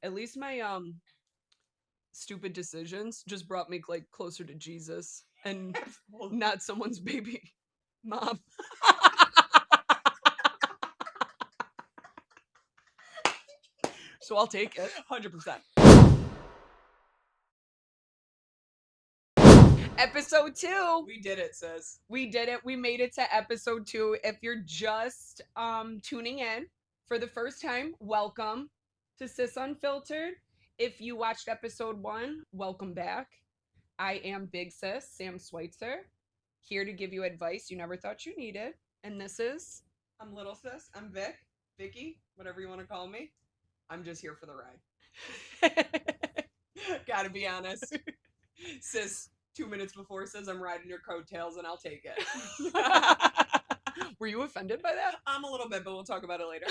At least my stupid decisions just brought me like closer to Jesus and not someone's baby mom. So I'll take it. 100%. Episode 2. We did it, sis. We did it. We made it to episode 2. If you're just tuning in for the first time, welcome to Sis Unfiltered. If you watched episode 1, welcome back. I am Big Sis, Sam Schweitzer, here to give you advice you never thought you needed. And this is... I'm Little Sis. I'm Vic. Vicky, whatever you want to call me. I'm just here for the ride. Gotta be honest. Sis, 2 minutes before says I'm riding your coattails and I'll take it. Were you offended by that? I'm a little bit, but we'll talk about it later.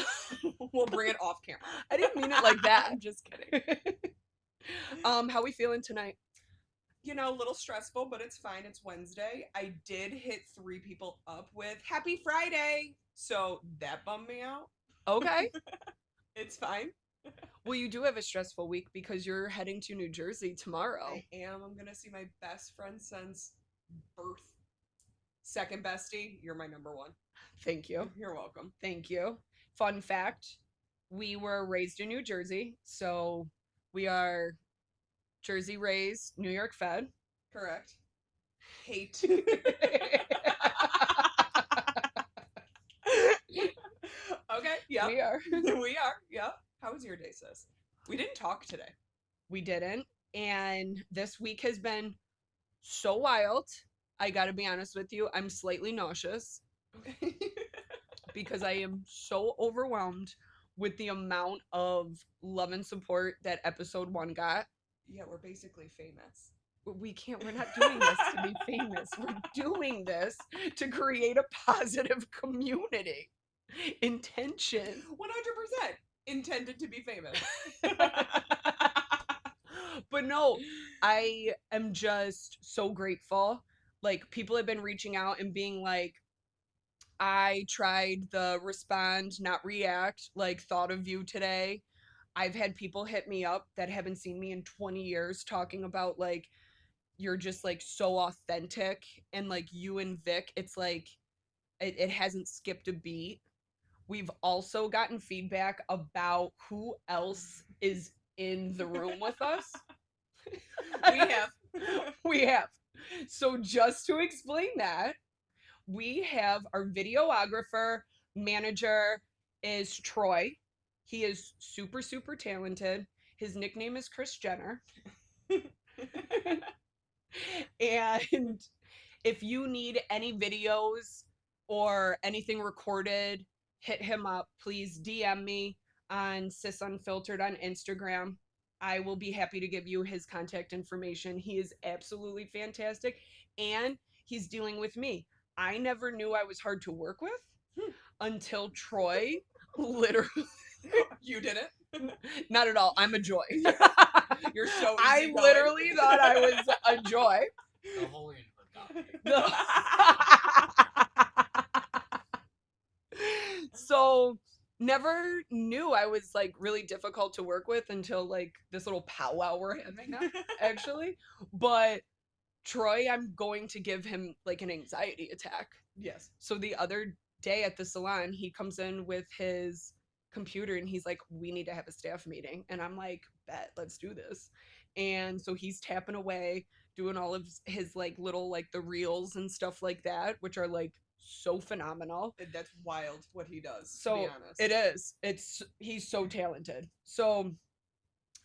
We'll bring it off camera. I didn't mean it like that. I'm just kidding. How we feeling tonight? You know, a little stressful, but it's fine. It's Wednesday. I did hit 3 people up with Happy Friday. So that bummed me out. Okay. It's fine. Well, you do have a stressful week because you're heading to New Jersey tomorrow. I am. I'm going to see my best friend since birth. Second bestie, you're my number 1. Thank you. You're welcome. Thank you. Fun fact, we were raised in New Jersey, so we are Jersey raised, New York fed. Correct. Hate. Okay, yeah. We are. We are, yeah. How was your day, sis? We didn't talk today. We didn't. And this week has been so wild. I gotta be honest with you, I'm slightly nauseous. Okay. Because I am so overwhelmed with the amount of love and support that episode 1 got. Yeah, we're basically famous. We're not doing this to be famous. We're doing this to create a positive community. Intention. 100% intended to be famous. But no, I am just so grateful. Like, people have been reaching out and being like, I tried the respond, not react, like, thought of you today. I've had people hit me up that haven't seen me in 20 years talking about, like, you're just, like, so authentic. And, like, you and Vic, it's like, it hasn't skipped a beat. We've also gotten feedback about who else is in the room with us. We have. We have. So just to explain that, we have our videographer manager is Troy. He is super, super talented. His nickname is Chris Jenner. And if you need any videos or anything recorded, hit him up. Please DM me on Sis Unfiltered on Instagram. I will be happy to give you his contact information. He is absolutely fantastic. And he's dealing with me. I never knew I was hard to work with until Troy literally... You didn't? Not at all. I'm a joy. You're so I easygoing. literally thought I was a joy. The Holy Agape. So never knew I was like really difficult to work with until like this little powwow we're having now, actually. But Troy, I'm going to give him like an anxiety attack. Yes. So the other day at the salon, he comes in with his computer and he's like, we need to have a staff meeting. And I'm like, bet, let's do this. And so he's tapping away, doing all of his like little like the reels and stuff like that, which are like so phenomenal. That's wild what he does, So to be honest. it is. He's so talented. So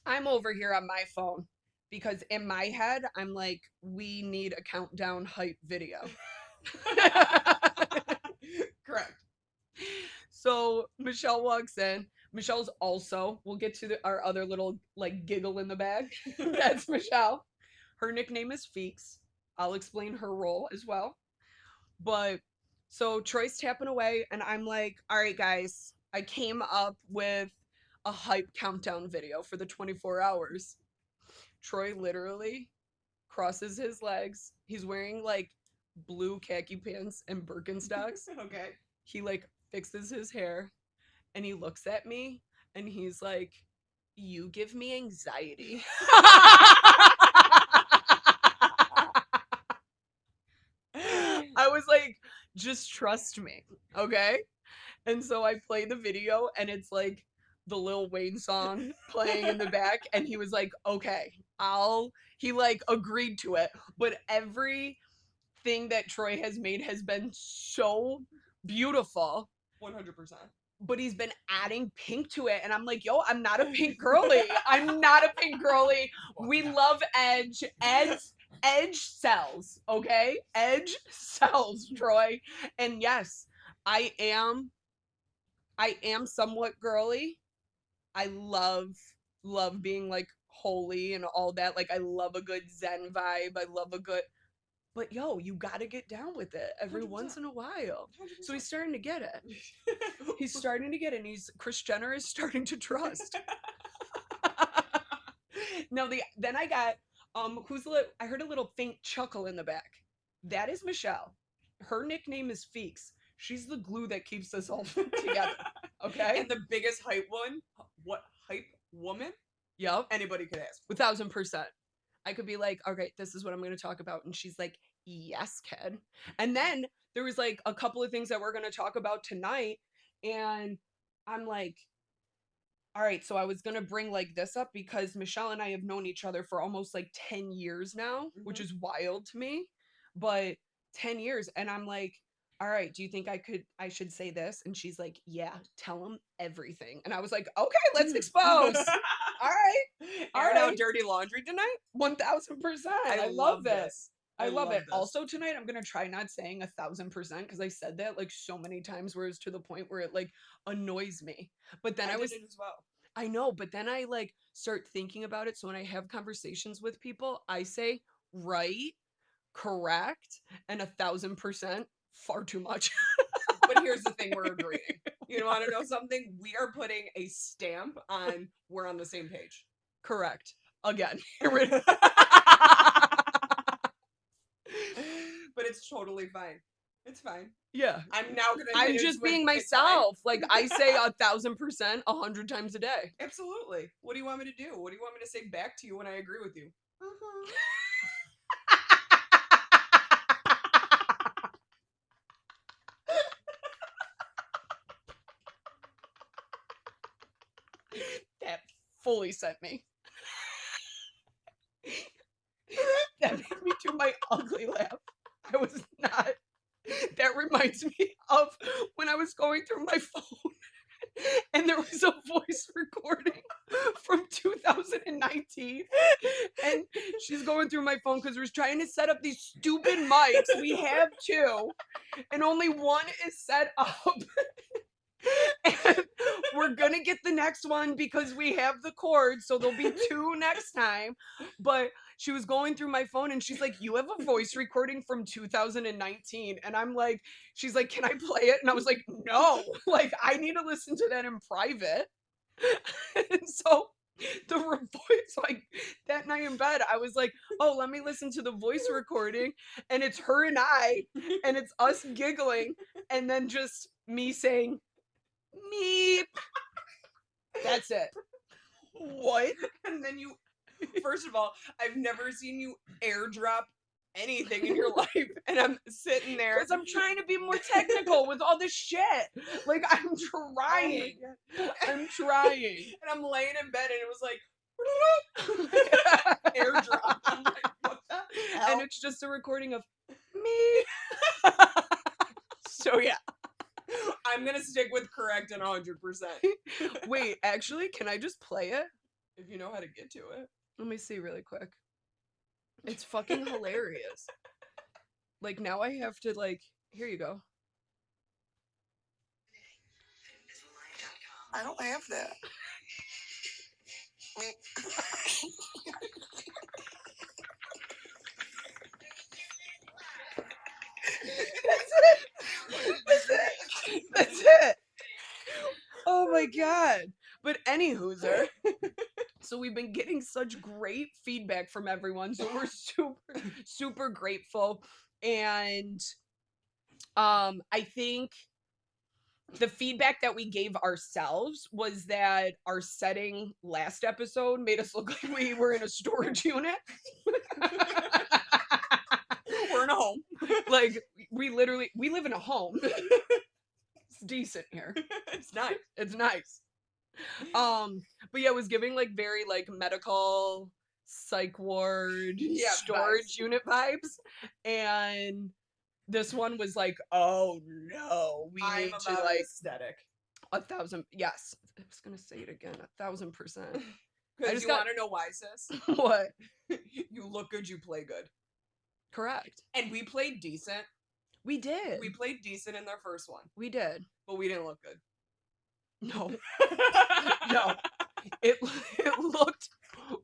I'm over here on my phone because in my head, I'm like, we need a countdown hype video. Correct. So Michelle walks in. Michelle's also, we'll get to our other little like giggle in the bag. That's Michelle. Her nickname is Feeks. I'll explain her role as well. But so Troy's tapping away and I'm like, all right, guys, I came up with a hype countdown video for the 24 hours. Troy literally crosses his legs. He's wearing like blue khaki pants and Birkenstocks. Okay. He like fixes his hair and he looks at me and he's like, You give me anxiety. I was like, just trust me, okay? And so I play the video and it's like the Lil Wayne song playing in the back and he was like, "Okay, he like agreed to it." But everything that Troy has made has been so beautiful. 100%. But he's been adding pink to it and I'm like, "Yo, I'm not a pink girly. I'm not a pink girly. We love Edge. Edge sells, okay? Edge sells, Troy." And yes, I am somewhat girly. I love being like holy and all that. Like I love a good zen vibe. I love a good, but yo, you got to get down with it every 100%. once in a while. 100%. So he's starting to get it. He's starting to get it, and Kris Jenner is starting to trust. Now then I got I heard a little faint chuckle in the back. That is Michelle. Her nickname is Feeks. She's the glue that keeps us all together. Okay? And the biggest hype one, what hype woman Yep. anybody could ask. 1,000%. I could be like, "Okay, this is what I'm going to talk about." And she's like, "Yes, kid." And then there was like a couple of things that we're going to talk about tonight. And I'm like, all right, so I was going to bring like this up because Michelle and I have known each other for almost like 10 years now, which is wild to me. But 10 years. And I'm like, all right, do you think I should say this? And she's like, "Yeah, tell him everything." And I was like, "Okay, let's expose." All right. Airing out dirty laundry tonight? 1,000%. I love it. this. I love it. this. Also tonight, I'm gonna try not saying 1,000% because I said that like so many times, where it's to the point where it like annoys me. But then I did was, it as well. I know, but then I like start thinking about it. So when I have conversations with people, I say right, correct, and 1,000% far too much. But here's the thing, we're agreeing. You want to know something? We are putting a stamp on we're on the same page. Correct. Again. But it's totally fine. It's fine. Yeah. I'm now gonna. I'm hit it just with, being "It's fine." myself. Like I say 1,000%, 100 times a day. Absolutely. What do you want me to do? What do you want me to say back to you when I agree with you? That fully sent me. That made me do my ugly laugh. I was not. That reminds me of when I was going through my phone and there was a voice recording from 2019. And she's going through my phone because we're trying to set up these stupid mics. We have two, and only one is set up. And we're gonna get the next one because we have the cord, so there'll be two next time. But she was going through my phone and she's like, "You have a voice recording from 2019." And I'm like, she's like, "Can I play it?" And I was like, "No, like I need to listen to that in private." And so voice, like that night in bed, I was like, "Oh, let me listen to the voice recording." And it's her and I, and it's us giggling, and then just me saying, "Meep." That's it. What? And then you, first of all, I've never seen you airdrop anything in your life. And I'm sitting there. Because I'm trying to be more technical with all this shit. Like, I'm trying. I'm trying. And I'm laying in bed and it was like, airdrop. I'm like, what the hell? And it's just a recording of me. So, yeah. I'm going to stick with correct and 100%. Wait, actually, can I just play it? If you know how to get to it. Let me see really quick. It's fucking hilarious. Like, now I have to, like, here you go. I don't have that. That's it. Oh my god. But anywhoozer. So we've been getting such great feedback from everyone. So we're super grateful. And I think the feedback that we gave ourselves was that our setting last episode made us look like we were in a storage unit. We're in a home. Like we live in a home. It's decent here. It's nice. It's nice. But yeah, it was giving like very like medical psych ward Yeah, storage vibes. unit vibes. And this one was like, oh no, we I'm need to about like aesthetic. 1,000. Yes, I was gonna say it again, 1,000%. Because just you got- want to know why, sis? What? You look good, you play good. Correct. And we played decent. We did. We played decent in their first one, We did. but we didn't look good. No, no. It looked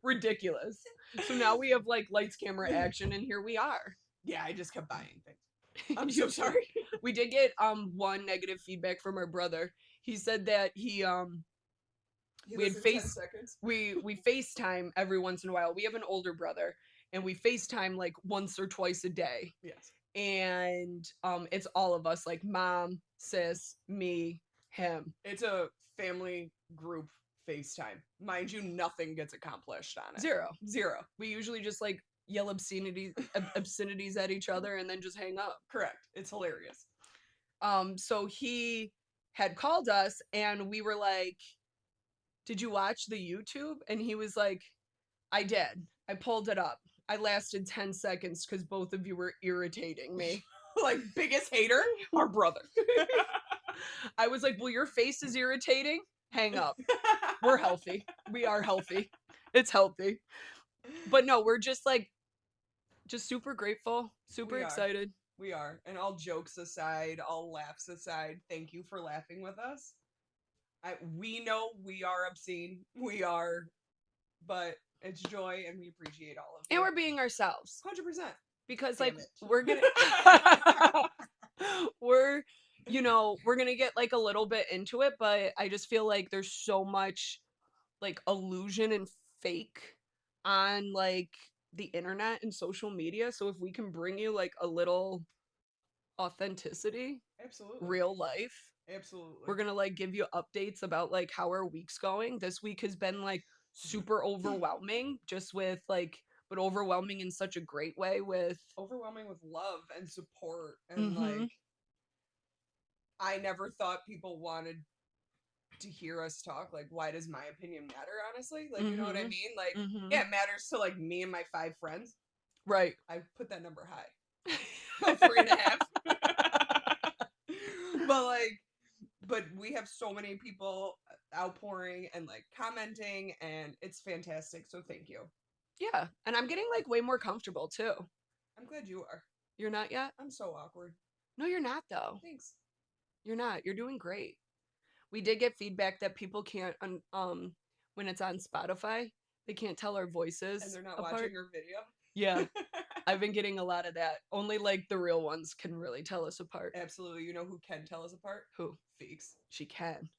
ridiculous. So now we have like lights, camera, action, and here we are. Yeah, I just kept buying things. I'm so sorry. We did get one negative feedback from our brother. He said that he We had listen 10 face- seconds. we FaceTime every once in a while. We have an older brother and we FaceTime like once or twice a day. Yes. And it's all of us, like mom, sis, me, him. It's a family group FaceTime. Mind you, nothing gets accomplished on it. Zero. Zero. We usually just like yell obscenities at each other and then just hang up. Correct. It's hilarious. So he had called us and we were like, did you watch the YouTube? And he was like, I did. I pulled it up. I lasted 10 seconds because both of you were irritating me. Like, biggest hater, our brother. I was like, well, your face is irritating. Hang up. We're healthy. We are healthy. It's healthy. But no, we're just like, just super grateful, super We are. excited. We are. And all jokes aside, all laughs aside, thank you for laughing with us. We know we are obscene. We are. But it's joy and we appreciate all of it. And we're being ourselves. 100%. Because Damn like it. we're gonna we're gonna get like a little bit into it, but I just feel like there's so much like illusion and fake on like the internet and social media. So if we can bring you like a little authenticity, Absolutely. real life, Absolutely. we're gonna like give you updates about like how our week's going. This week has been like super overwhelming, just with like, but overwhelming in such a great way with overwhelming with love and support and Mhm. like I never thought people wanted to hear us talk. Like, why does my opinion matter, honestly? Like, you know what I Mhm. mean? Like, Mhm. yeah, it matters to like me and my 5 friends. Right. I put that number high. 3.5. but we have so many people outpouring and like commenting and it's fantastic. So thank you. Yeah. And I'm getting like way more comfortable too. I'm glad you are. You're not yet? I'm so awkward. No, you're not though. Thanks. You're not. You're doing great. We did get feedback that people can't when it's on Spotify, they can't tell our voices And they're not apart. watching your video. Yeah. I've been getting a lot of that. Only like the real ones can really tell us apart. Absolutely. You know who can tell us apart? Who? Feeks. She can.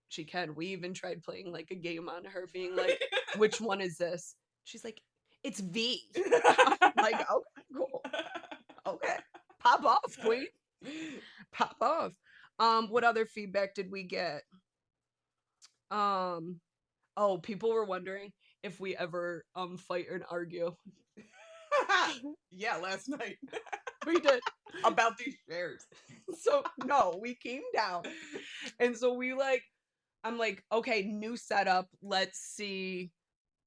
She can. We even tried playing like a game on her, being like, which one is this? She's like, it's V. Like, okay, cool. Okay. Pop off, queen. Pop off. What other feedback did we get? Oh, people were wondering if we ever fight and argue. Yeah, last night. We did. About these shares. So no, we came down. And so we like, I'm like, okay, new setup. Let's see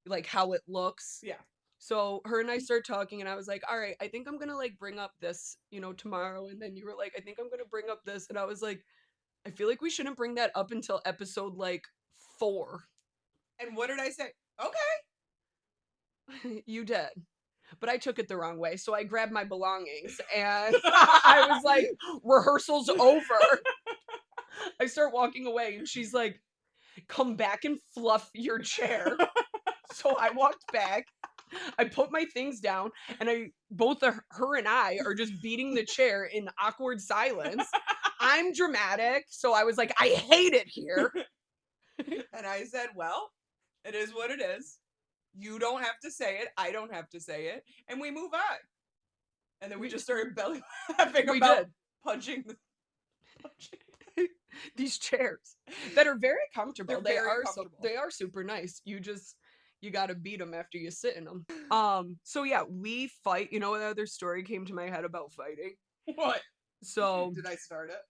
like how it looks. Yeah. So her and I started talking and I was like, all right, I think I'm gonna like bring up this, tomorrow. And then you were like, I think I'm gonna bring up this. And I was like, I feel like we shouldn't bring that up until episode like 4. And what did I say? Okay. You did. But I took it the wrong way. So I grabbed my belongings and I was like, rehearsal's over. I start walking away and she's like, come back and fluff your chair. So I walked back. I put my things down and both her and I are just beating the chair in awkward silence. I'm dramatic. So I was like, I hate it here. And I said, well, it is what it is. You don't have to say it. I don't have to say it. And we move on. And then we just started belly laughing We about did. punching the these chairs that are very comfortable. They're very are comfortable. they are super nice. You gotta beat them after you sit in them. So yeah, we fight. You know what other story came to my head about fighting? What? So Did I start it?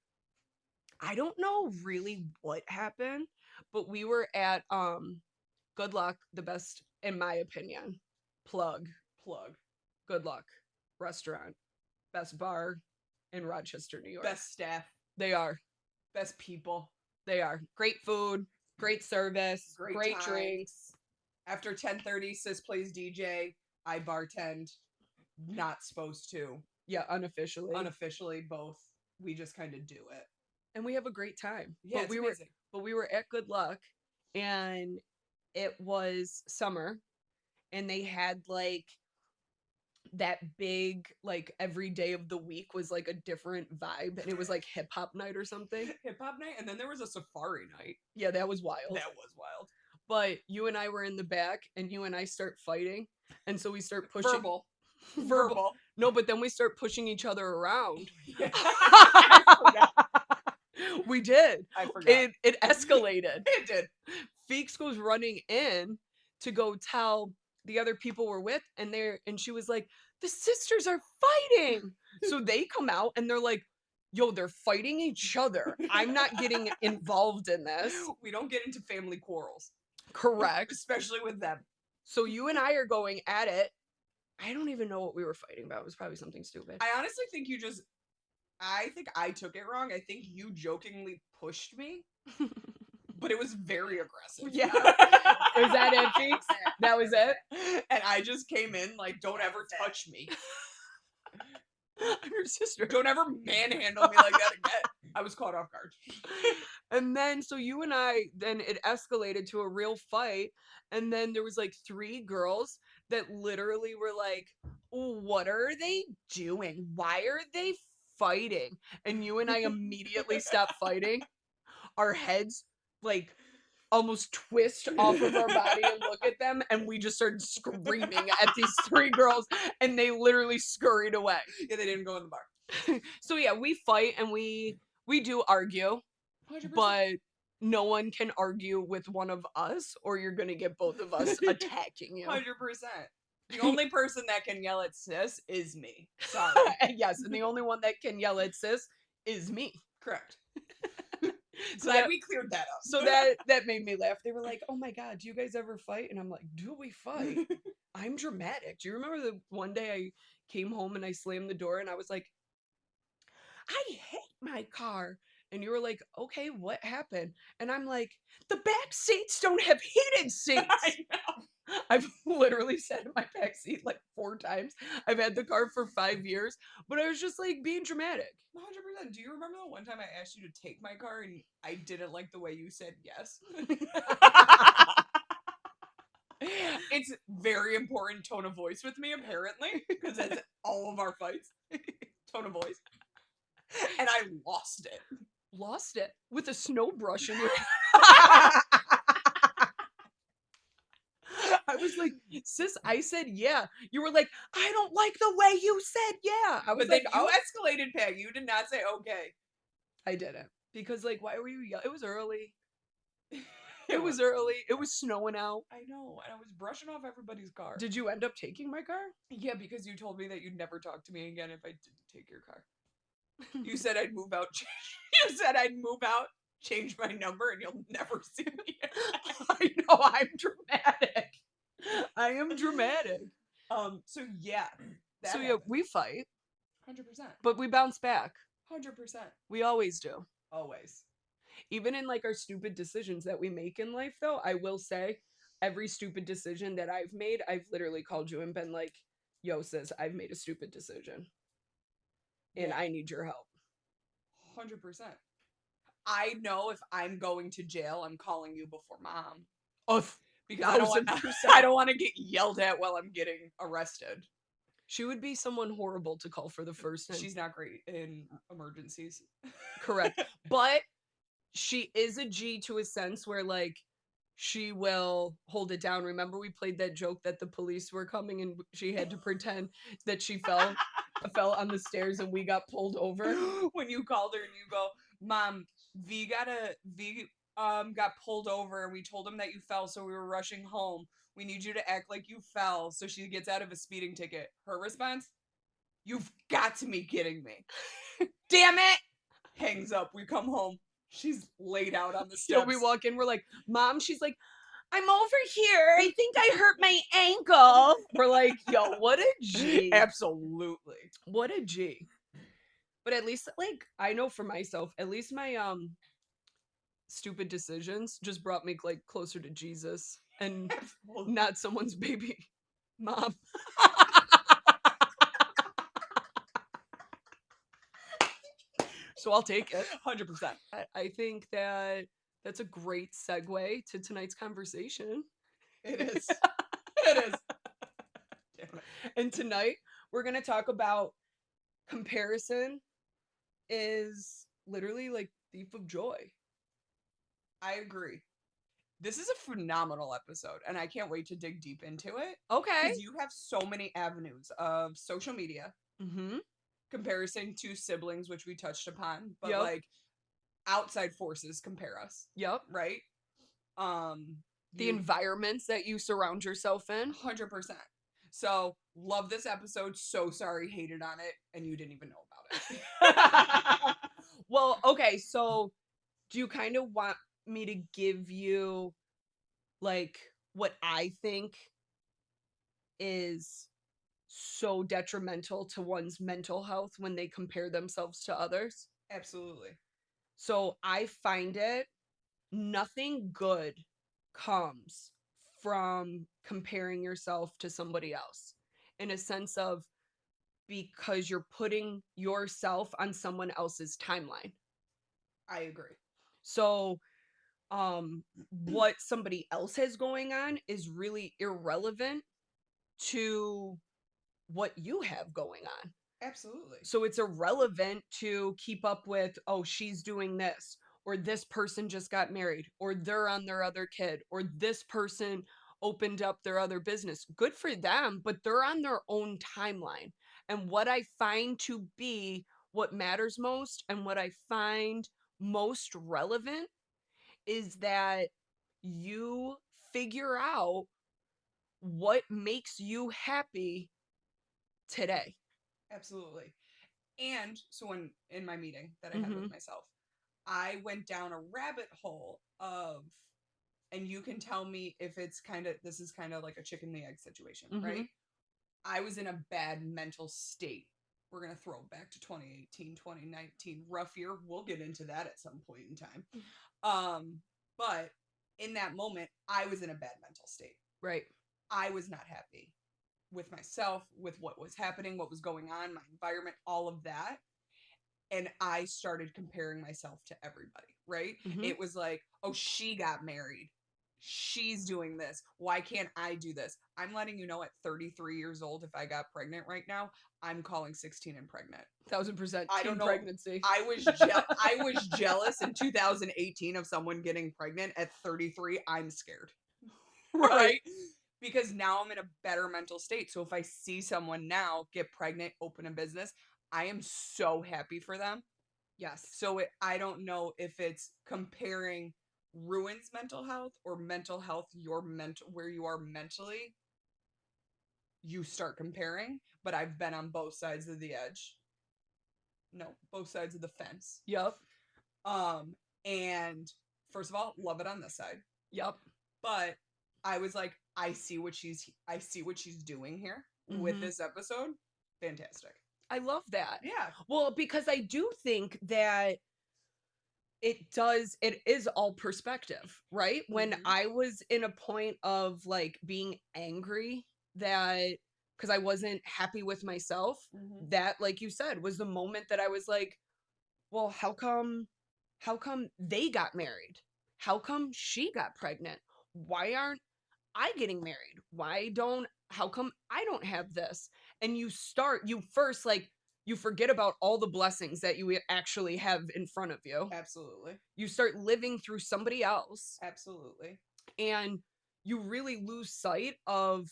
I don't know really what happened, but we were at Good Luck, the best in my opinion. Plug. Good Luck restaurant. Best bar in Rochester, New York. Best staff, They are. best people. They are. Great food, great service, great times. drinks. After 10:30, sis plays DJ. I bartend. Not supposed to. Yeah, unofficially. Unofficially, both. We just kind of do it. And we have a great time. Yeah, but it's we amazing. we were at Good Luck and it was summer and they had like that big like every day of the week was like a different vibe and it was like hip hop night or something. Hip hop night, and then there was a safari night. Yeah, that was wild. That was wild. But you and I were in the back and you and I start fighting and so we start pushing Verbal. verbal. No, but then we start pushing each other around. I forgot. We did. I forgot. It escalated. It did. Feeks goes running in to go tell the other people we're with, and she was like, the sisters are fighting. So they come out and they're like, yo, they're fighting each other. I'm not getting involved in this. We don't get into family quarrels. Correct. Especially with them. So you and I are going at it. I don't even know what we were fighting about. It was probably something stupid. I honestly think I think I took it wrong. I think you jokingly pushed me, but it was very aggressive. Yeah. Was that it, Feeks? That was it? And I just came in like, don't ever touch me. I'm your sister. Don't ever manhandle me like that again. I was caught off guard. And then so you and I, then it escalated to a real fight. And then there was like 3 girls that literally were like, what are they doing? Why are they fighting? And you and I immediately stopped fighting. Our heads like almost twist off of our body and look at them. And we just started screaming at these 3 girls and they literally scurried away. Yeah, they didn't go in the bar. So yeah, we fight and we do argue. 100%. But no one can argue with one of us or you're going to get both of us attacking you. 100%. The only person that can yell at sis is me. Sorry. Yes, and the only one that can yell at sis is me. Correct. So Glad that, we cleared that up. so that made me laugh. They were like, oh my God, do you guys ever fight? And I'm like, do we fight? I'm dramatic. Do you remember the one day I came home and I slammed the door and I was like, I hate my car. And you were like, okay, what happened? And I'm like, the back seats don't have heated seats. I know. I've literally sat in my back seat like 4 times. I've had the car for 5 years, but I was just like being dramatic. 100%. Do you remember the one time I asked you to take my car and I didn't like the way you said yes? It's very important tone of voice with me, apparently, because that's all of our fights. Tone of voice. And I lost it. Lost it with a snow brush in your I was like, sis, I said yeah. You were like, I don't like the way you said yeah. I was But then like, you oh, escalated, Peg. You did not say okay. I didn't. Because like, why were you yelling? It was early. It was early. It was snowing out. I know, and I was brushing off everybody's car. Did you end up taking my car? Yeah, because you told me that you'd never talk to me again if I didn't take your car. You said I'd move out. You said I'd move out, change my number, and you'll never see me. I know, I'm dramatic. I am dramatic. So yeah. So yeah, we fight, 100%. but we bounce back. 100%. We always do. Always. Even in like our stupid decisions that we make in life, though, I will say every stupid decision that I've made, I've literally called you and been like, yo, sis, I've made a stupid decision. And Yeah. I need your help. 100%. I know if I'm going to jail, I'm calling you before mom. Because I don't want 1000%. I don't want to get yelled at while I'm getting arrested. She would be someone horrible to call for the first time. She's not great in emergencies. Correct. But she is a G to a sense where like she will hold it down. Remember we played that joke that the police were coming and she had to pretend that she fell on the stairs and we got pulled over? When you called her and you go, Mom, V got pulled over and we told him that you fell, so we were rushing home. We need you to act like you fell so she gets out of a speeding ticket. Her response, you've got to be kidding me. Damn it! Hangs up. We come home. She's laid out on the steps. So we walk in, we're like, Mom, she's like, I'm over here. I think I hurt my ankle. We're like, yo, what a G. Absolutely. What a G. But at least, like, I know for myself, at least my stupid decisions just brought me like closer to Jesus and not someone's baby mom. So I'll take it. 100%. I think that that's a great segue to tonight's conversation. It is. It is. Damn it. And tonight we're going to talk about comparison is literally like thief of joy. I agree. This is a phenomenal episode, and I can't wait to dig deep into it. Okay. Because you have so many avenues of social media, Mm-hmm. comparison to siblings, which we touched upon, but Yep. like outside forces compare us, Yep. right? The environments that you surround yourself in. 100%. So love this episode. So sorry, hated on it, and you didn't even know about it. Well, okay, so do you kind of want me to give you like what I think is so detrimental to one's mental health when they compare themselves to others? Absolutely. So I find it nothing good comes from comparing yourself to somebody else in a sense of because you're putting yourself on someone else's timeline. I agree. So what somebody else has going on is really irrelevant to what you have going on. Absolutely. So it's irrelevant to keep up with, oh, she's doing this, or this person just got married, or they're on their other kid, or this person opened up their other business. Good for them, but they're on their own timeline. And what I find to be what matters most and what I find most relevant is that you figure out what makes you happy today. Absolutely. And so in my meeting that I had Mhm. with myself, I went down a rabbit hole of, and you can tell me if it's this is kind of like a chicken and the egg situation, right? I was in a bad mental state. We're going to throw it back to 2018, 2019, rough year. We'll get into that at some point in time. But in that moment, I was in a bad mental state. Right. I was not happy with myself, with what was happening, what was going on, my environment, all of that. And I started comparing myself to everybody, right? Mhm. It was like, oh, she got married. She's doing this. Why can't I do this? I'm letting you know at 33 years old, if I got pregnant right now, I'm calling 16 and pregnant. 1000% I don't teen know. pregnancy. I was jealous in 2018 of someone getting pregnant at 33. I'm scared. Right? Because now I'm in a better mental state. So if I see someone now get pregnant, open a business, I am so happy for them. Yes. So I don't know if it's comparing ruins mental health or mental health where you are mentally. You start comparing, but I've been on both sides of the edge. No, both sides of the fence. Yep. And first of all, love it on this side. Yep. But I was like, I see what she's doing here with Mhm. this episode. Fantastic. I love that. Yeah. Well, because I do think that it is all perspective, right? When Mhm. I was in a point of like being angry that because I wasn't happy with myself, that, like you said, was the moment that I was like, well, how come they got married? How come she got pregnant? Why aren't I getting married? How come I don't have this? And you first like you forget about all the blessings that you actually have in front of you. Absolutely. You start living through somebody else Absolutely. and you really lose sight of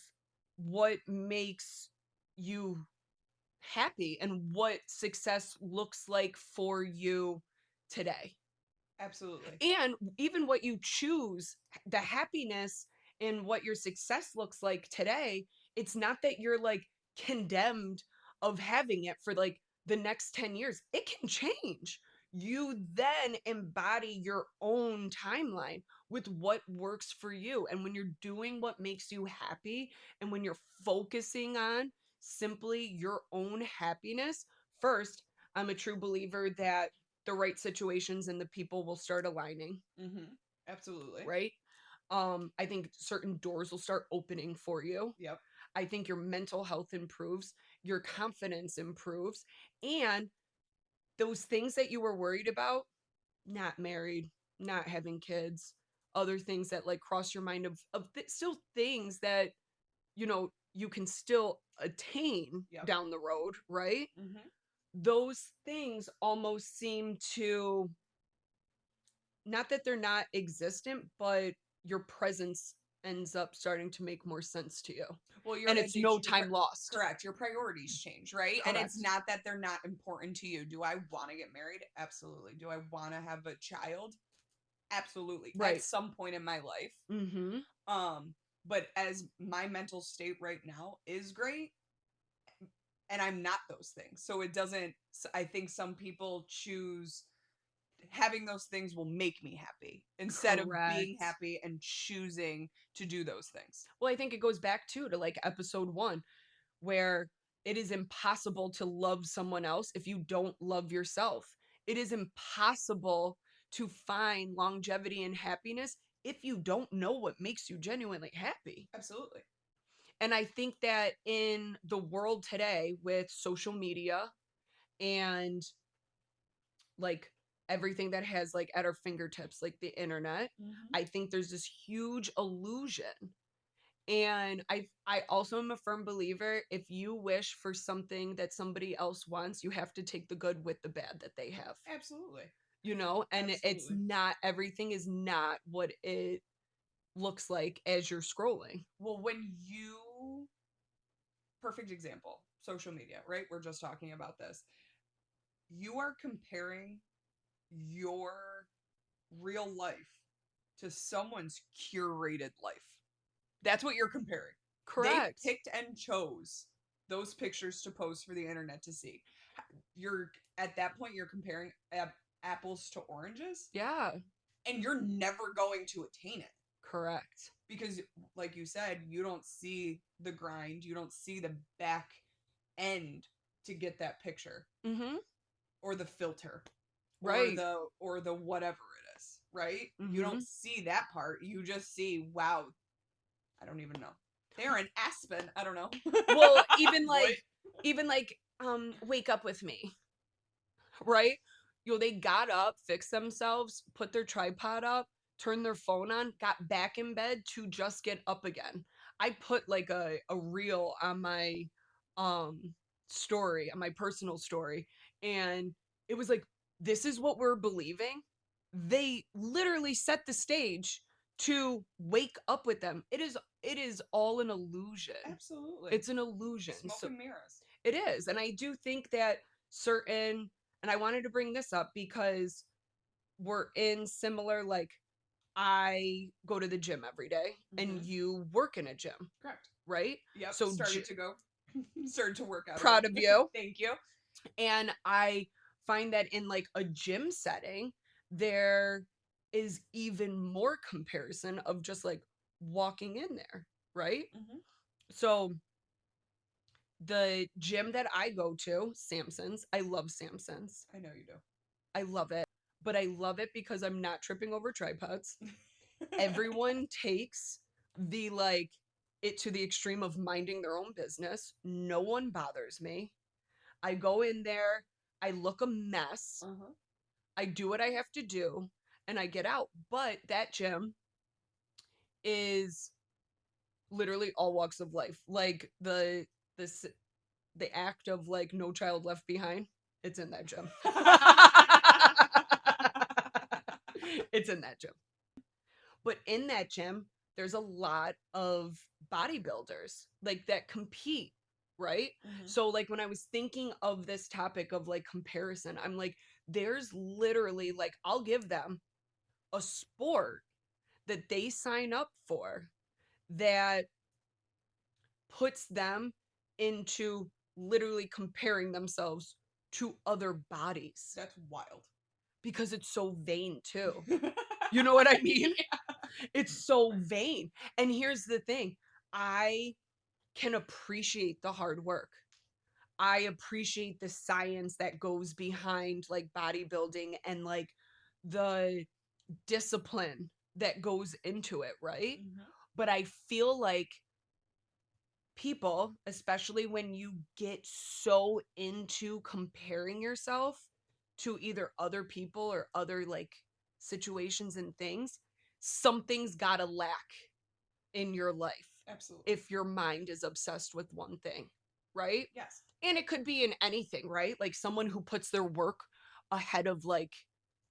what makes you happy and what success looks like for you today. Absolutely. And even what you choose, the happiness and what your success looks like today, it's not that you're like condemned of having it for like the next 10 years. It can change. You then embody your own timeline with what works for you. And when you're doing what makes you happy and when you're focusing on simply your own happiness, first, I'm a true believer that the right situations and the people will start aligning, Absolutely. right? I think certain doors will start opening for you. Yep. I think your mental health improves, your confidence improves, and those things that you were worried about, not married, not having kids, other things that like cross your mind still things that you can still attain Yep. down the road, right? Mm-hmm. Those things almost seem to, not that they're not existent, but your presence ends up starting to make more sense to you. Well, And it's no time lost. Correct. Your priorities change, right? And it's Correct. not that they're not important to you. Do I want to get married? Absolutely. Do I want to have a child? Absolutely. Right. At some point in my life. Mm-hmm. But as my mental state right now is great, and I'm not those things. So it doesn't, I think some people choose having those things will make me happy instead of being Correct. happy and choosing to do those things. Well, I think it goes back to like episode 1, where it is impossible to love someone else if you don't love yourself. It is impossible to find longevity and happiness if you don't know what makes you genuinely happy. Absolutely. And I think that in the world today with social media and like everything that has like at our fingertips, like the internet, I think there's this huge illusion. And I also am a firm believer, if you wish for something that somebody else wants, you have to take the good with the bad that they have. Absolutely. And it's Absolutely. not, everything is not what it looks like as you're scrolling. Well, perfect example, social media, right? We're just talking about this. You are comparing your real life to someone's curated life. That's what you're comparing. Correct. They picked and chose those pictures to post for the internet to see. At that point, you're comparing apples to oranges. Yeah. And you're never going to attain it. Correct. Because, like you said, you don't see the grind, you don't see the back end to get that picture. Mm-hmm. Or the filter. Right. Or the whatever it is, right? Mm-hmm. You don't see that part. You just see, wow, I don't even know. They're in Aspen. I don't know. Well, even like Wake Up With Me. Right? They got up, fixed themselves, put their tripod up, turned their phone on, got back in bed to just get up again. I put like a reel on my story, on my personal story, and it was like, this is what we're believing. They literally set the stage to wake up with them. It is all an illusion. Absolutely. It's an illusion. Smoke and mirrors. It is. And I do think that and I wanted to bring this up because we're in similar, like, I go to the gym every day and you work in a gym. Correct. Right? Yep. So started to work out. Proud of you. Thank you. And I find that in like a gym setting, there is even more comparison of just like walking in there, right? So the gym that I go to, Samson's, I love Samson's. I know you do. I love it. But I love it because I'm not tripping over tripods. Everyone takes it to the extreme of minding their own business. No one bothers me. I go in there, I look a mess. I do what I have to do, and I get out. But that gym is literally all walks of life. Like the act of like No Child Left Behind, it's in that gym. It's in that gym. But in that gym, there's a lot of bodybuilders like that compete, right? So like when I was thinking of this topic of like comparison, I'm like, there's literally like, I'll give them a sport that they sign up for that puts them into literally comparing themselves to other bodies That's wild. because it's so vain too. You know what I mean? It's so vain. And here's the thing, I can appreciate the hard work. I appreciate the science that goes behind like bodybuilding and like the discipline that goes into it, right? Mhm. But I feel like people, especially when you get so into comparing yourself to either other people or other like situations and things, something's got to lack in your life Absolutely. if your mind is obsessed with one thing, right? Yes. And it could be in anything, right? Like someone who puts their work ahead of like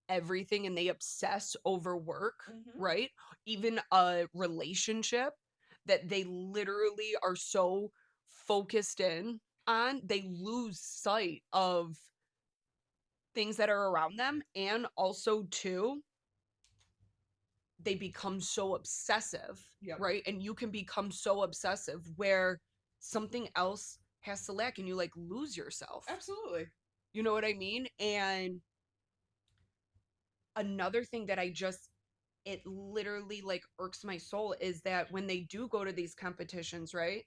everything and they obsess over work, Mhm. right? Even a relationship that they literally are so focused in on, they lose sight of things that are around them. And also, too, they become so obsessive, Yep. right? And you can become so obsessive where something else has to lack and you like lose yourself. Absolutely. You know what I mean? And another thing that it literally like irks my soul is that when they do go to these competitions, right?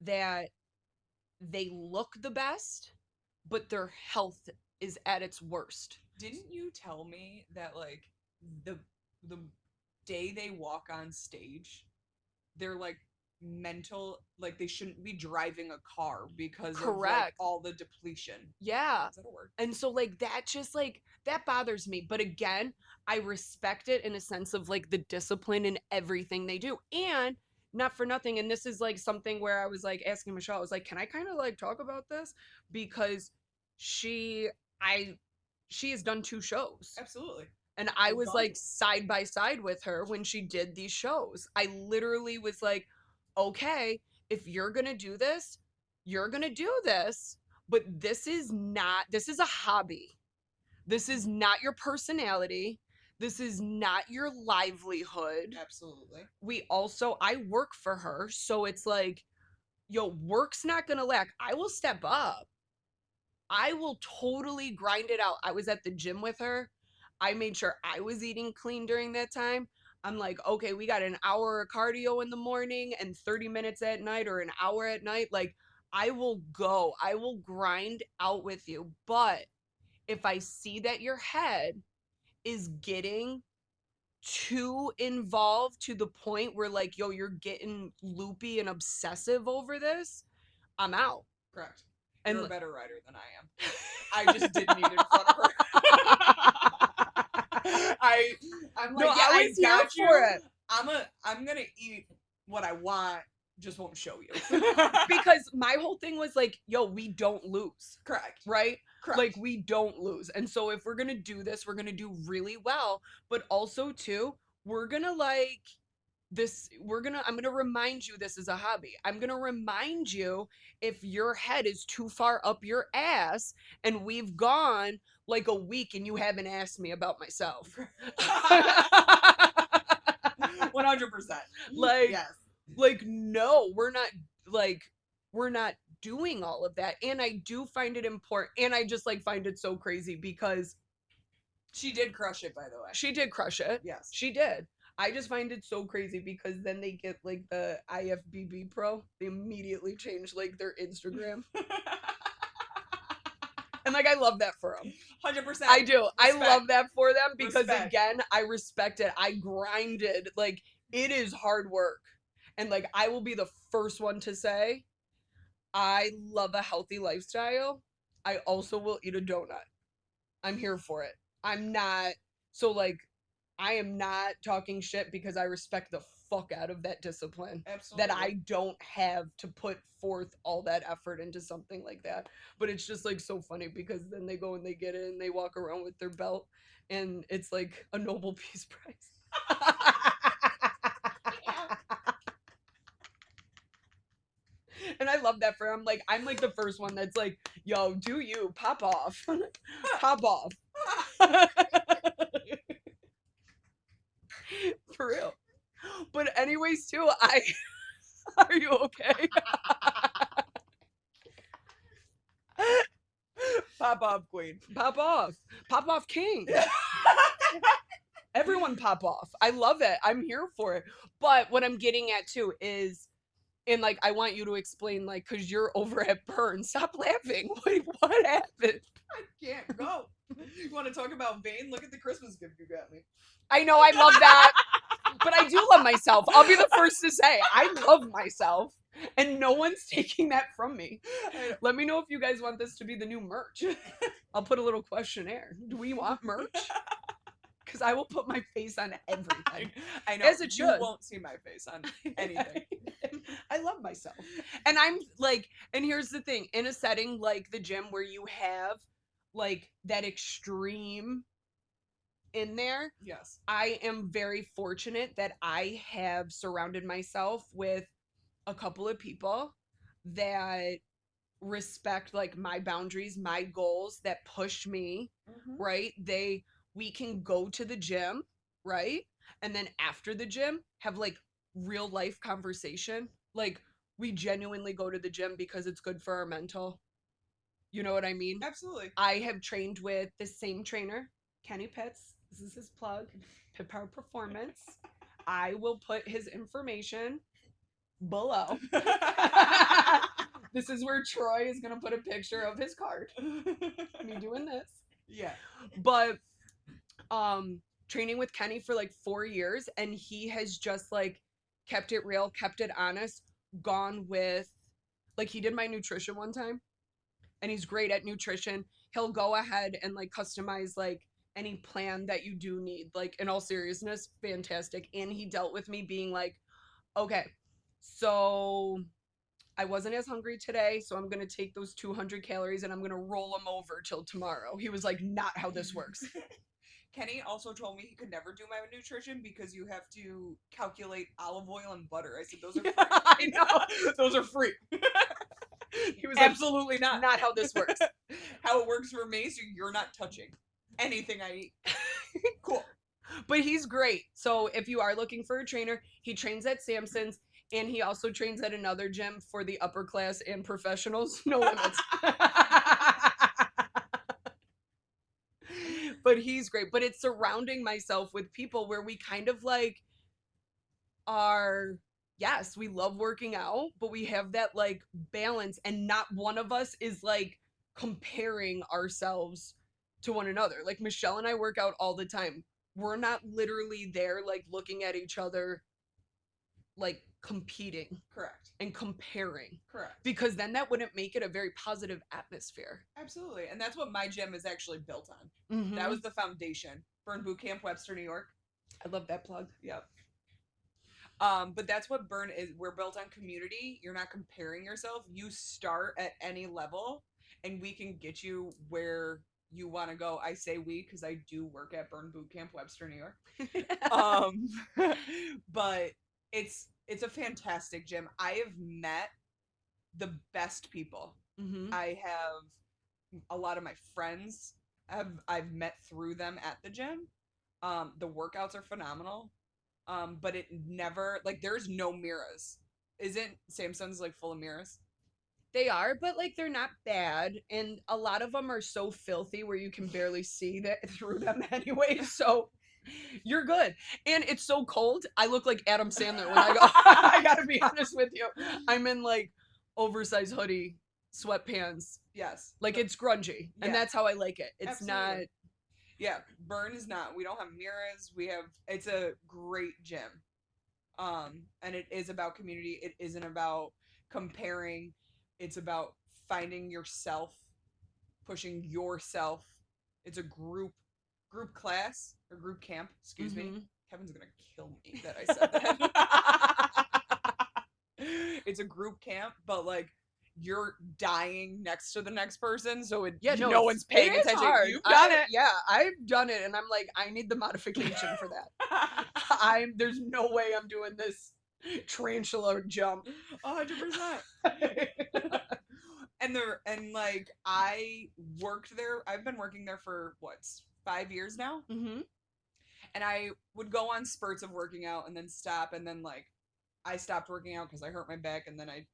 That they look the best, but their health is at its worst. Didn't you tell me that like the the day they walk on stage, they're like mental, like they shouldn't be driving a car because of like Correct. all the depletion. Yeah. Is that a word? And so like that just like that bothers me. But again, I respect it in a sense of like the discipline in everything they do. And not for nothing. And this is like something where I was like asking Michelle, I was like, can I kind of like talk about this? Because she I she has done 2 shows. Absolutely. And I We've was gone like to- side by side with her when she did these shows. I literally was like, okay, if you're going to do this, you're going to do this, but this is a hobby. This is not your personality. This is not your livelihood. Absolutely. I work for her. So it's like, yo, work's not going to lack. I will step up. I will totally grind it out. I was at the gym with her. I made sure I was eating clean during that time. I'm like, okay, we got an hour of cardio in the morning and 30 minutes at night or an hour at night. Like, I will go, I will grind out with you. But if I see that your head is getting too involved to the point where, like, yo, you're getting loopy and obsessive over this, I'm out. Correct. And You're a better writer than I am. I just didn't eat in front of her. I'm like, No, yeah, I was here got for you. it. I'm gonna eat what I want, just won't show you. Because my whole thing was like, yo, we don't lose, Correct. right? Correct. Like, we don't lose. And so if we're gonna do this, we're gonna do really well. But also too, we're gonna like I'm gonna remind you this is a hobby. I'm gonna remind you if your head is too far up your ass and we've gone like a week and you haven't asked me about myself. 100%. Like, yes. like, no, we're not doing all of that. And I do find it important. And I just like find it so crazy because She did crush it, by the way. she did crush it. Yes. She did. I just find it so crazy because then they get like the IFBB Pro. They immediately change like their Instagram. And like, I love that for them. 100%. I do. I Respect. love that for them because Respect. again, I respect it. I grinded. Like, it is hard work. And like, I will be the first one to say, I love a healthy lifestyle. I also will eat a donut. I'm here for it. I'm not, so like, I am not talking shit because I respect the fuck out of that discipline. Absolutely. That I don't have to put forth all that effort into something like that. But it's just like so funny because then they go and they get it and they walk around with their belt and it's like a Nobel Peace Prize. And I love that for him. Like, I'm like the first one that's like, yo, do you pop off. Pop off. For real. But anyways, too, are you okay? Pop off, queen. Pop off. Pop off king. Everyone pop off. I love it. I'm here for it. But what I'm getting at too is, and like, I want you to explain, like, because you're over at Burn. Stop laughing. What happened? I can't go. You want to talk about vain? Look at the Christmas gift you got me. I know I love that. But I do love myself. I'll be the first to say I love myself. And no one's taking that from me. Let me know if you guys want this to be the new merch. I'll put a little questionnaire. Do we want merch? Because I will put my face on everything. I know. As it You should. won't see my face on anything. I love myself. And I'm like, and here's the thing, in a setting like the gym where you have like that extreme in there, Yes. I am very fortunate that I have surrounded myself with a couple of people that respect like my boundaries, my goals, that push me, right? We can go to the gym, right? And then after the gym have like real life conversation. Like we genuinely go to the gym because it's good for our mental. You know what I mean? Absolutely. I have trained with the same trainer, Kenny Pitts. This is his plug, Pit Power Performance. I will put his information below. This is where Troy is gonna put a picture of his card. Me doing this. Yeah. But training with Kenny for like 4 years, and he has just like kept it real, kept it honest, gone with, like, he did my nutrition one time, and he's great at nutrition. He'll go ahead and like customize like any plan that you do need, like, in all seriousness, fantastic. And he dealt with me being like, okay, so I wasn't as hungry today, so I'm gonna take those 200 calories and I'm gonna roll them over till tomorrow. He was like, not how this works. Kenny also told me he could never do my nutrition because you have to calculate olive oil and butter. I said, those are free. I know. Those are free. He was like, Absolutely not. not how this works. How it works for me, so you're not touching anything I eat. Cool. But he's great. So if you are looking for a trainer, he trains at Samson's, and he also trains at another gym for the upper class and professionals. No limits. But he's great. But it's surrounding myself with people where we kind of like are, yes, we love working out, but we have that like balance, and not one of us is like comparing ourselves to one another. Like Michelle and I work out all the time. We're not literally there like looking at each other like competing Correct. and comparing, Correct. because then that wouldn't make it a very positive atmosphere. Absolutely. And that's what my gym is actually built on. Mm-hmm. That was the foundation. Burn Boot Camp, Webster, New York. I love that plug. Yep. But that's what Burn is. We're built on community. You're not comparing yourself. You start at any level, and we can get you where you want to go. I say we because I do work at Burn Boot Camp, Webster, New York. But it's a fantastic gym. I have met the best people. Mm-hmm. I have a lot of my friends I've met through them at the gym. The workouts are phenomenal. But it never, like, there's no mirrors. Isn't Samson's like full of mirrors? They are, but like they're not bad, and a lot of them are so filthy where you can barely see that through them anyway. So you're good. And it's so cold. I look like Adam Sandler when I go. I gotta be honest with you. I'm in like oversized hoodie, sweatpants. Yes. Like it's grungy, and Yeah. that's how I like it. It's Absolutely. not. Yeah, Burn is not. We don't have mirrors. It's a great gym. And it is about community. It isn't about comparing. It's about finding yourself, pushing yourself. It's a group class or group camp, excuse me. Mhm. Kevin's gonna kill me that I said that. It's a group camp, but like you're dying next to the next person, so no one's paying it is attention. hard. You've done it. Yeah, I've done it, and I'm like, I need the modification for that. There's no way I'm doing this tarantula jump. 100%. And like I worked there. I've been working there for what, 5 years now, Mm-hmm. And I would go on spurts of working out and then stop, and then like I stopped working out because I hurt my back, and then I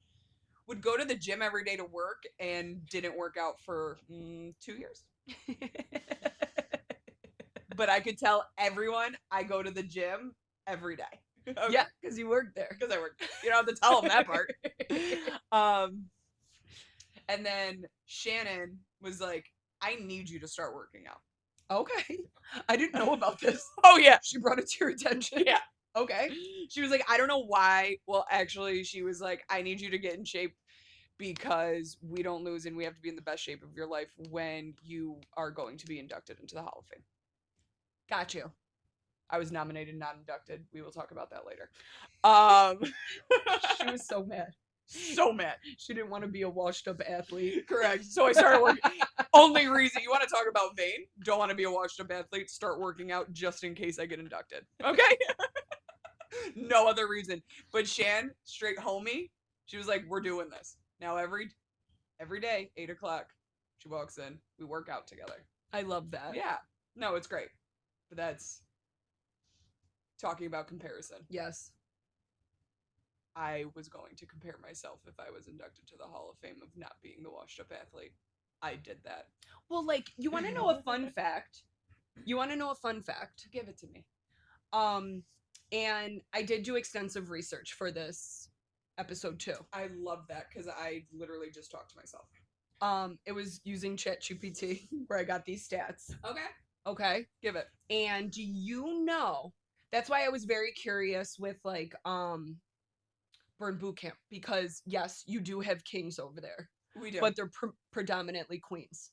would go to the gym every day to work and didn't work out for 2 years. But I could tell everyone I go to the gym every day. Okay? Yeah, because you worked there. Because I work. You don't have to tell them that part. And then Shannon was like, I need you to start working out. Okay. I didn't know about this. Oh, yeah. She brought it to your attention. Yeah. Okay. She was like, I don't know why. Well, actually, she was like, I need you to get in shape because we don't lose and we have to be in the best shape of your life when you are going to be inducted into the Hall of Fame. Got you. I was nominated, not inducted. We will talk about that later. She was so mad. So mad. She didn't want to be a washed up athlete. Correct. So I started working. Only reason you want to talk about vain, don't want to be a washed up athlete, start working out just in case I get inducted. Okay? No other reason. But Shan, straight homie, she was like, we're doing this. Now every day, 8:00, she walks in. We work out together. I love that. Yeah. No, it's great. But that's talking about comparison. Yes. I was going to compare myself if I was inducted to the Hall of Fame of not being the washed up athlete. I did that. Well, like, you want to know a fun fact? You want to know a fun fact? Give it to me. And I did do extensive research for this episode too. I love that because I literally just talked to myself. It was using ChatGPT where I got these stats. Okay. Okay. Give it. And do you know, that's why I was very curious with like Burn Boot Camp, because yes, you do have kings over there, We do. but they're predominantly queens.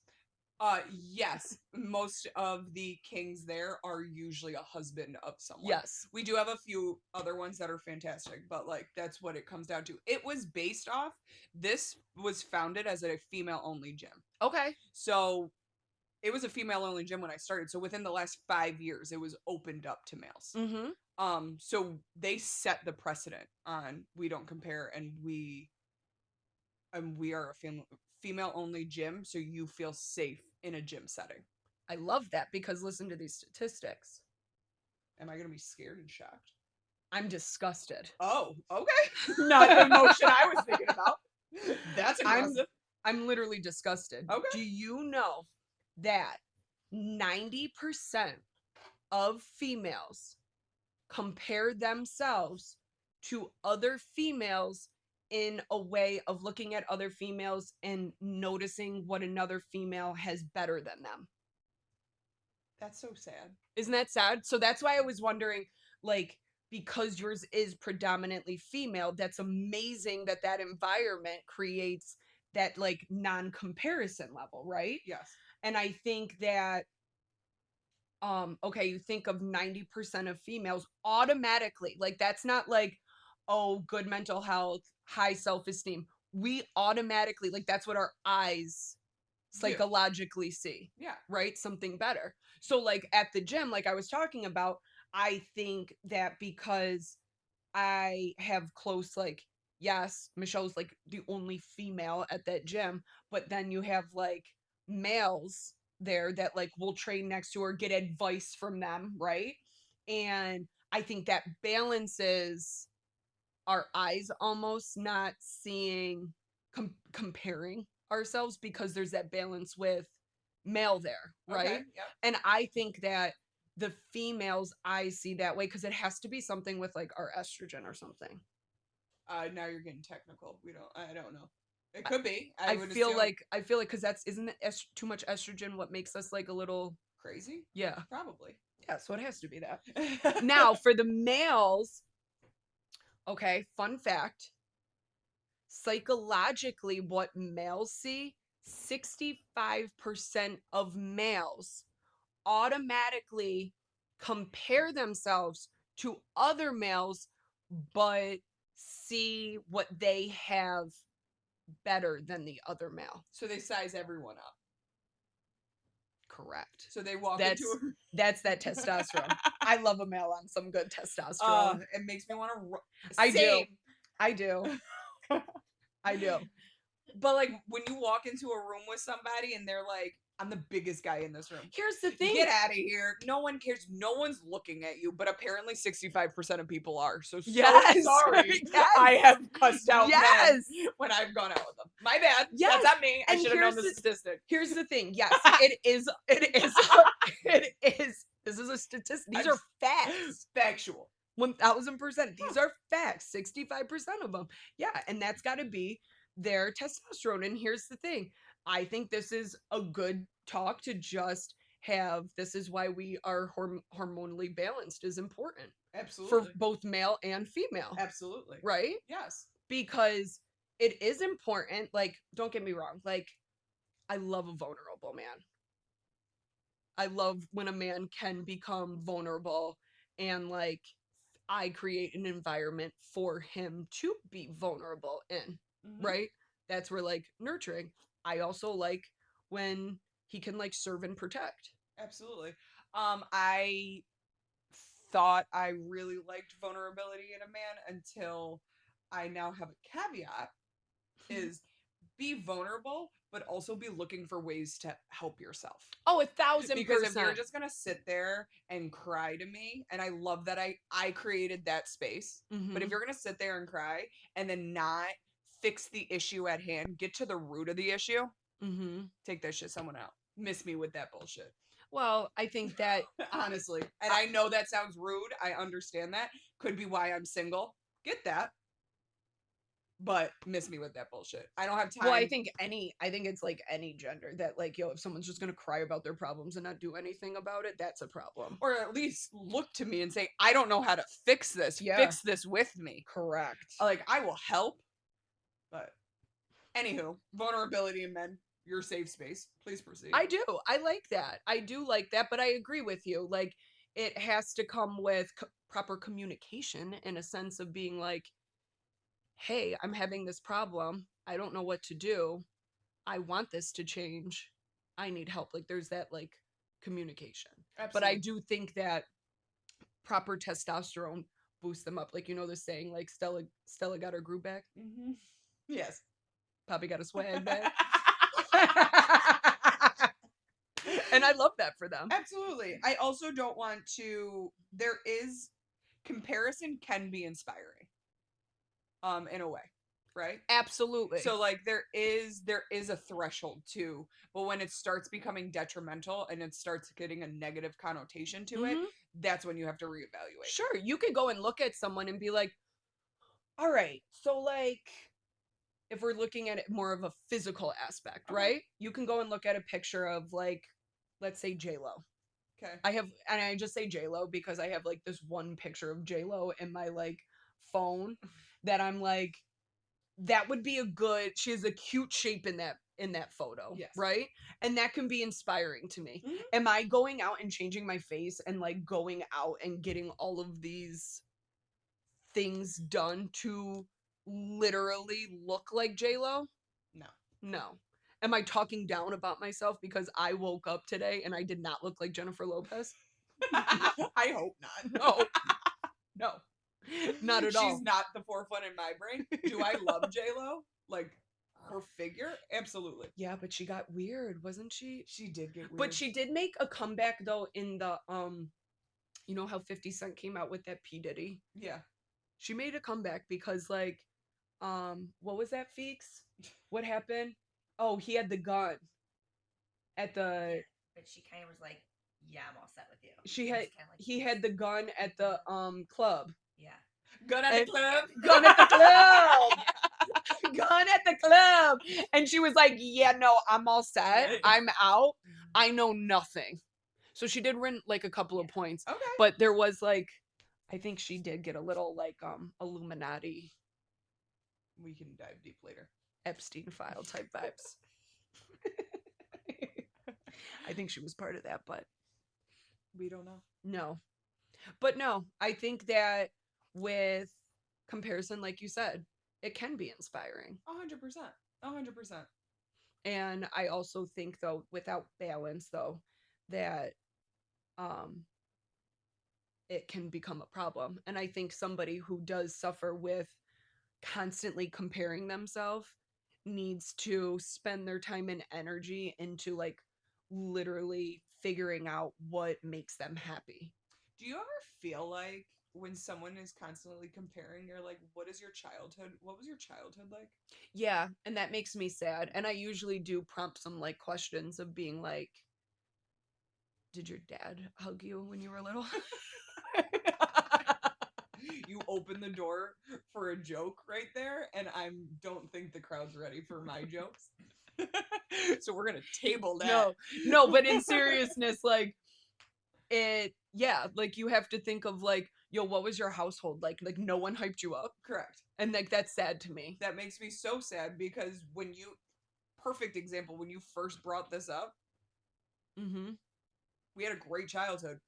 Yes. Most of the kings there are usually a husband of someone. Yes. We do have a few other ones that are fantastic, but like that's what it comes down to. It was based off, this was founded as a female only gym. Okay. So it was a female only gym when I started. So within the last 5 years, it was opened up to males. Mm-hmm. So they set the precedent on we don't compare, and we are a female only gym, so you feel safe in a gym setting. I love that because listen to these statistics. Am I gonna be scared and shocked? I'm disgusted. Oh, okay. Not the emotion I was thinking about. That's impressive. I'm literally disgusted. Okay. Do you know that 90% of females compare themselves to other females in a way of looking at other females and noticing what another female has better than them? That's so sad. Isn't that sad? So that's why I was wondering, like, because yours is predominantly female, that's amazing that that environment creates that like non-comparison level, right? Yes. And I think that okay, you think of 90% of females automatically, like that's not like, oh, good mental health, high self-esteem. We automatically, like that's what our eyes psychologically see. Yeah. Right? Something better. So like at the gym, like I was talking about, I think that because I have close, like, yes, Michelle's like the only female at that gym, but then you have like males there that like will train next to her, get advice from them, right? And I think that balances our eyes almost not seeing comparing ourselves because there's that balance with male there, right? Okay, yep. And I think that the females I see that way because it has to be something with like our estrogen or something. Now you're getting technical. I don't know. It could be. I feel like because that's isn't it too much estrogen what makes us like a little crazy. Yeah. Probably. Yeah, so it has to be that. Now for the males, okay, fun fact. Psychologically, what males see, 65% of males automatically compare themselves to other males, but see what they have better than the other male. So they size everyone up. Correct. So they walk That's that testosterone. I love a male on some good testosterone. It makes me want to. I do. I do. But like when you walk into a room with somebody and they're like, I'm the biggest guy in this room. Here's the thing. Get out of here. No one cares. No one's looking at you, but apparently 65% of people are. So Yes. sorry. Yes. I have cussed out Yes. men when I've gone out with them. My bad. Yes. That's on me. I And should have known here's the statistic. Here's the thing. Yes, it is. This is a statistic. These are facts. Factual. 1000%. These are facts. 65% of them. Yeah, and that's got to be their testosterone. And here's the thing. I think this is a good talk to just have. This is why we are hormonally balanced is important Absolutely. for both male and female. Absolutely. Right? Yes. Because it is important. Like, don't get me wrong. Like, I love a vulnerable man. I love when a man can become vulnerable and like I create an environment for him to be vulnerable in, right? That's where like nurturing. I also like when he can like serve and protect. Absolutely. I thought I really liked vulnerability in a man until I now have a caveat is be vulnerable, but also be looking for ways to help yourself. Oh, 1000%. Because if you're just gonna sit there and cry to me, and I love that I created that space, but if you're gonna sit there and cry and then not fix the issue at hand, get to the root of the issue, take that shit someone out. Miss me with that bullshit. Well, I think that honestly, and I know that sounds rude. I understand that. Could be why I'm single. Get that. But miss me with that bullshit. I don't have time. Well, I think it's like any gender that like, yo, if someone's just gonna cry about their problems and not do anything about it, that's a problem. Or at least look to me and say, I don't know how to fix this. Yeah. Fix this with me. Correct. Like, I will help. But anywho, vulnerability in men, your safe space. Please proceed. I do. I like that. I do like that, but I agree with you. Like, it has to come with proper communication in a sense of being like, hey, I'm having this problem. I don't know what to do. I want this to change. I need help. Like, there's that like communication. Absolutely. But I do think that proper testosterone boosts them up. Like, you know the saying, like Stella got her groove back. Yes. Poppy got a swag back. And I love that for them. Absolutely. I also don't want to. Comparison can be inspiring. In a way, right? Absolutely. So like there is a threshold too, but when it starts becoming detrimental and it starts getting a negative connotation to it, that's when you have to reevaluate. Sure, you could go and look at someone and be like, all right, so like if we're looking at it more of a physical aspect, right? You can go and look at a picture of like, let's say J-Lo. Okay. I just say J-Lo because I have like this one picture of J-Lo in my like phone that I'm like, that would be she has a cute shape in that photo. Yes. Right? And that can be inspiring to me. Am I going out and changing my face and like going out and getting all of these things done to literally look like J-Lo? No. Am I talking down about myself because I woke up today and I did not look like Jennifer Lopez? I hope not. No. Not at all. She's not the forefront in my brain. Do I love J-Lo? Like her figure? Absolutely. Yeah, but she got weird, wasn't she? She did get weird. But she did make a comeback though in the you know how 50 Cent came out with that P. Diddy? Yeah. She made a comeback because like what was that, Feeks? What happened? Oh, he had the gun at the but she kind of was like, yeah, I'm all set with you. He had the gun at the club. Yeah. Gun at the club. Gun at the club. Gun at the club. And she was like, yeah, no, I'm all set. I'm out. I know nothing. So she did win like a couple of points. Okay. But there was like, I think she did get a little like Illuminati. We can dive deep later. Epstein file type vibes. I think she was part of that, but we don't know. No. But no, I think that with comparison, like you said, it can be inspiring. 100%. And I also think though, without balance though, that it can become a problem. And I think somebody who does suffer with constantly comparing themselves needs to spend their time and energy into like literally figuring out what makes them happy. Do you ever feel like when someone is constantly comparing, you're like, what is your childhood? What was your childhood like? Yeah, and that makes me sad. And I usually do prompt some like questions of being like, did your dad hug you when you were little? You open the door for a joke right there, and I don't think the crowd's ready for my jokes. So we're gonna table that. No, but in seriousness, like like you have to think of like, yo, what was your household like? Like no one hyped you up. Correct. And like that's sad to me. That makes me so sad because perfect example, when you first brought this up, Mm-hmm. we had a great childhood.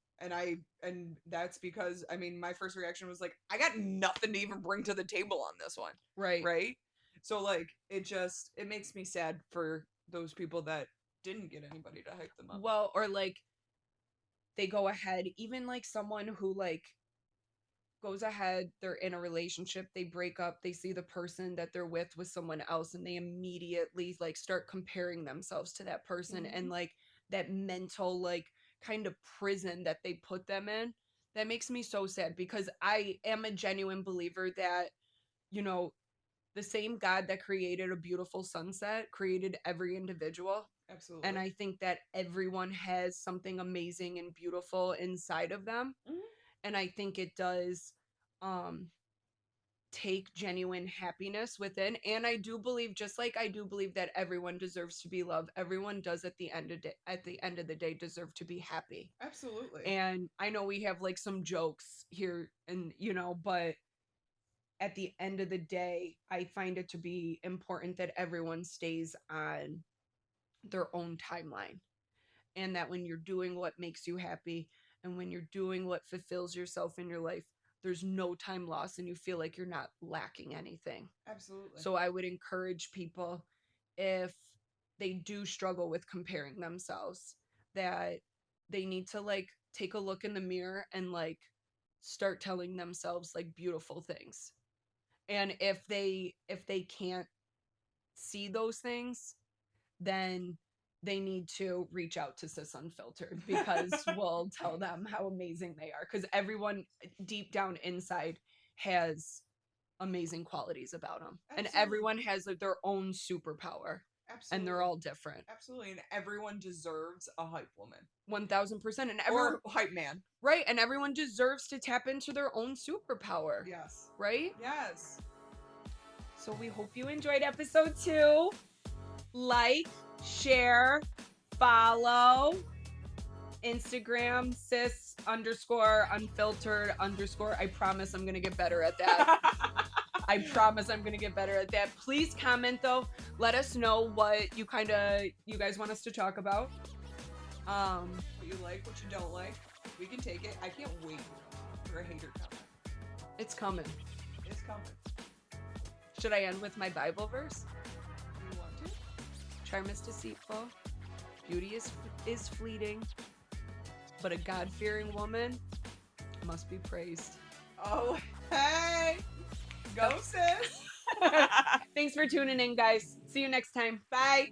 And that's because, I mean, my first reaction was like, I got nothing to even bring to the table on this one. Right. Right? So like it makes me sad for those people that didn't get anybody to hype them up. Well, or like they go ahead, even like someone who like goes ahead, they're in a relationship, they break up, they see the person that they're with someone else, and they immediately like start comparing themselves to that person. Mhm. And like that mental like kind of prison that they put them in, that makes me so sad, because I am a genuine believer that, you know, the same God that created a beautiful sunset created every individual. Absolutely. And I think that everyone has something amazing and beautiful inside of them. Mhm. And I think it does take genuine happiness within. And I do believe, just like I do believe that everyone deserves to be loved, everyone does at the end of the day deserve to be happy. Absolutely. And I know we have like some jokes here, and you know, but at the end of the day, I find it to be important that everyone stays on their own timeline, and that when you're doing what makes you happy and when you're doing what fulfills yourself in your life, there's no time lost and you feel like you're not lacking anything. Absolutely. So I would encourage people, if they do struggle with comparing themselves, that they need to like take a look in the mirror and like start telling themselves like beautiful things. And if they can't see those things, then they need to reach out to Sis Unfiltered, because we'll tell them how amazing they are, because everyone deep down inside has amazing qualities about them. And Absolutely. everyone has like their own superpower. Absolutely. And they're all different. Absolutely. And everyone deserves a hype woman. 1000%. And or hype man. Right. And everyone deserves to tap into their own superpower. Yes. Right? Yes. So we hope you enjoyed episode 2. Like, share, follow Instagram, sis_unfiltered_. I promise I'm gonna get better at that. I promise I'm gonna get better at that. Please comment though. Let us know what you guys want us to talk about. What you like, what you don't like. We can take it. I can't wait for a hater comment. It's coming. It's coming. Should I end with my Bible verse? You want to? Charm is deceitful, beauty is fleeting, but a God-fearing woman must be praised. Oh, hey! Go, sis! Thanks for tuning in, guys. See you next time. Bye!